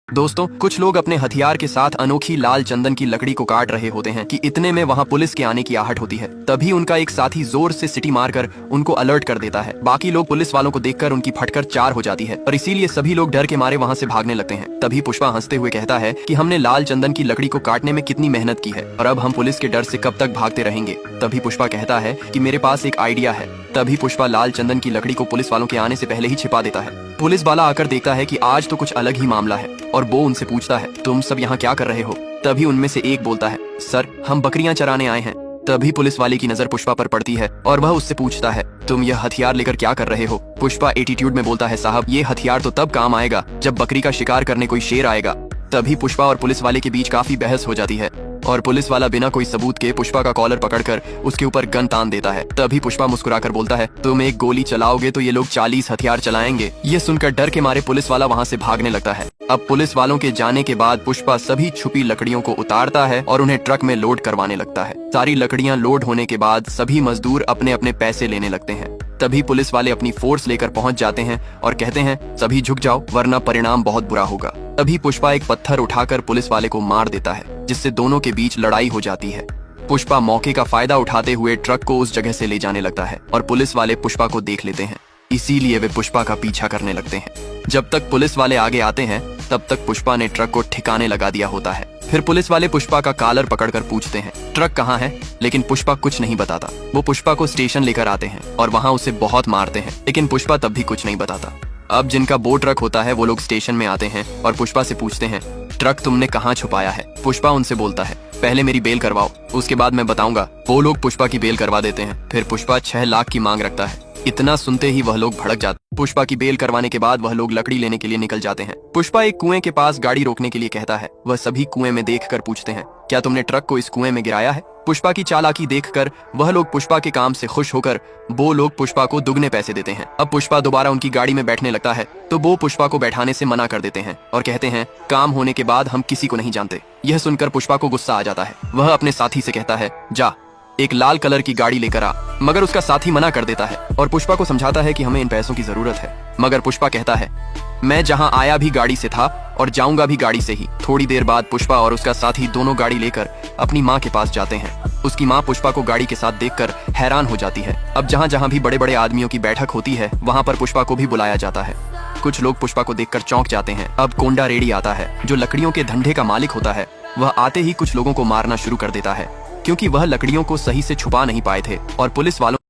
दोस्तों, कुछ लोग अपने हथियार के साथ अनोखी लाल चंदन की लकड़ी को काट रहे होते हैं कि इतने में वहां पुलिस के आने की आहट होती है। तभी उनका एक साथी जोर से सीटी मारकर उनको अलर्ट कर देता है। बाकी लोग पुलिस वालों को देखकर उनकी फटकर 4 हो जाती है और इसीलिए सभी लोग डर के मारे वहां से भागने लगते हैं। तभी पुष्पा हंसते हुए कहता है कि हमने लाल चंदन की लकड़ी को काटने में कितनी मेहनत की है और अब हम पुलिस के डर से कब तक भागते रहेंगे। तभी पुष्पा कहता है कि मेरे पास एक आइडिया है। तभी पुष्पा लाल चंदन की लकड़ी को पुलिस वालों के आने से पहले ही छिपा देता है। पुलिस वाला आकर देखता है कि आज तो कुछ अलग ही मामला है और वो उनसे पूछता है, तुम सब यहाँ क्या कर रहे हो? तभी उनमें से एक बोलता है, सर हम बकरियां चराने आए हैं। तभी पुलिस वाले की नजर पुष्पा पर पड़ती है और वह उससे पूछता है, तुम यह हथियार लेकर क्या कर रहे हो? पुष्पा एटीट्यूड में बोलता है, साहब ये हथियार तो तब काम आएगा जब बकरी का शिकार करने कोई शेर आएगा। तभी पुष्पा और पुलिस वाले के बीच काफी बहस हो जाती है और पुलिस वाला बिना कोई सबूत के पुष्पा का कॉलर पकड़कर उसके ऊपर गन तान देता है। तभी पुष्पा मुस्कुराकर बोलता है, तुम एक गोली चलाओगे तो ये लोग 40 हथियार चलाएंगे। ये सुनकर डर के मारे पुलिस वाला वहाँ से भागने लगता है। अब पुलिस वालों के जाने के बाद पुष्पा सभी छुपी लकड़ियों को उतारता है और उन्हें ट्रक में लोड करवाने लगता है। सारी लकड़ियां लोड होने के बाद सभी मजदूर अपने अपने पैसे लेने लगते हैं। तभी पुलिस वाले अपनी फोर्स लेकर पहुंच जाते हैं और कहते हैं, सभी झुक जाओ वरना परिणाम बहुत बुरा होगा। तभी पुष्पा एक पत्थर उठाकर पुलिस वाले को मार देता है, जिससे दोनों के बीच लड़ाई हो जाती है। पुष्पा मौके का फायदा उठाते हुए ट्रक को उस जगह से ले जाने लगता है और पुलिस वाले पुष्पा को देख लेते हैं, इसीलिए वे पुष्पा का पीछा करने लगते हैं। जब तक पुलिस वाले आगे आते हैं तब तक पुष्पा ने ट्रक को ठिकाने लगा दिया होता है। फिर पुलिस वाले पुष्पा का कॉलर पकड़कर पूछते हैं, ट्रक कहाँ है? लेकिन पुष्पा कुछ नहीं बताता। वो पुष्पा को स्टेशन लेकर आते हैं और वहाँ उसे बहुत मारते हैं, लेकिन पुष्पा तब भी कुछ नहीं बताता। अब जिनका वो ट्रक होता है वो लोग स्टेशन में आते हैं और पुष्पा से पूछते हैं, ट्रक तुमने कहाँ छुपाया है? पुष्पा उनसे बोलता है, पहले मेरी बेल करवाओ, उसके बाद मैं बताऊंगा। वो लोग पुष्पा की बेल करवा देते हैं। फिर पुष्पा 6 लाख की मांग रखता है। इतना सुनते ही वह लोग भड़क जाते। पुष्पा की बेल करवाने के बाद वह लोग लकड़ी लेने के लिए निकल जाते हैं। पुष्पा एक कुएं के पास गाड़ी रोकने के लिए कहता है। वह सभी कुएं में देखकर पूछते हैं, क्या तुमने ट्रक को इस कुएं में गिराया है? पुष्पा की चालाकी देखकर वह लोग पुष्पा के काम से खुश होकर वो लोग पुष्पा को दुगने पैसे देते हैं। अब पुष्पा दोबारा उनकी गाड़ी में बैठने लगता है तो वो पुष्पा को बैठाने से मना कर देते हैं और कहते हैं, काम होने के बाद हम किसी को नहीं जानते। यह सुनकर पुष्पा को गुस्सा आ जाता है। वह अपने साथी से कहता है, जा एक लाल कलर की गाड़ी लेकर आ। मगर उसका साथी मना कर देता है और पुष्पा को समझाता है कि हमें इन पैसों की जरूरत है। मगर पुष्पा कहता है, मैं जहां आया भी गाड़ी से था और जाऊंगा भी गाड़ी से ही। थोड़ी देर बाद पुष्पा और उसका साथी दोनों गाड़ी लेकर अपनी माँ के पास जाते हैं। उसकी माँ पुष्पा को गाड़ी के साथ देखकर हैरान हो जाती है। अब जहाँ जहाँ भी बड़े बड़े आदमियों की बैठक होती है वहाँ पर पुष्पा को भी बुलाया जाता है। कुछ लोग पुष्पा को देखकर चौंक जाते हैं। अब कोंडा रेडी आता है जो लकड़ियों के धंधे का मालिक होता है। वह आते ही कुछ लोगों को मारना शुरू कर देता है क्योंकि वह लकड़ियों को सही से छुपा नहीं पाए थे और पुलिस वालों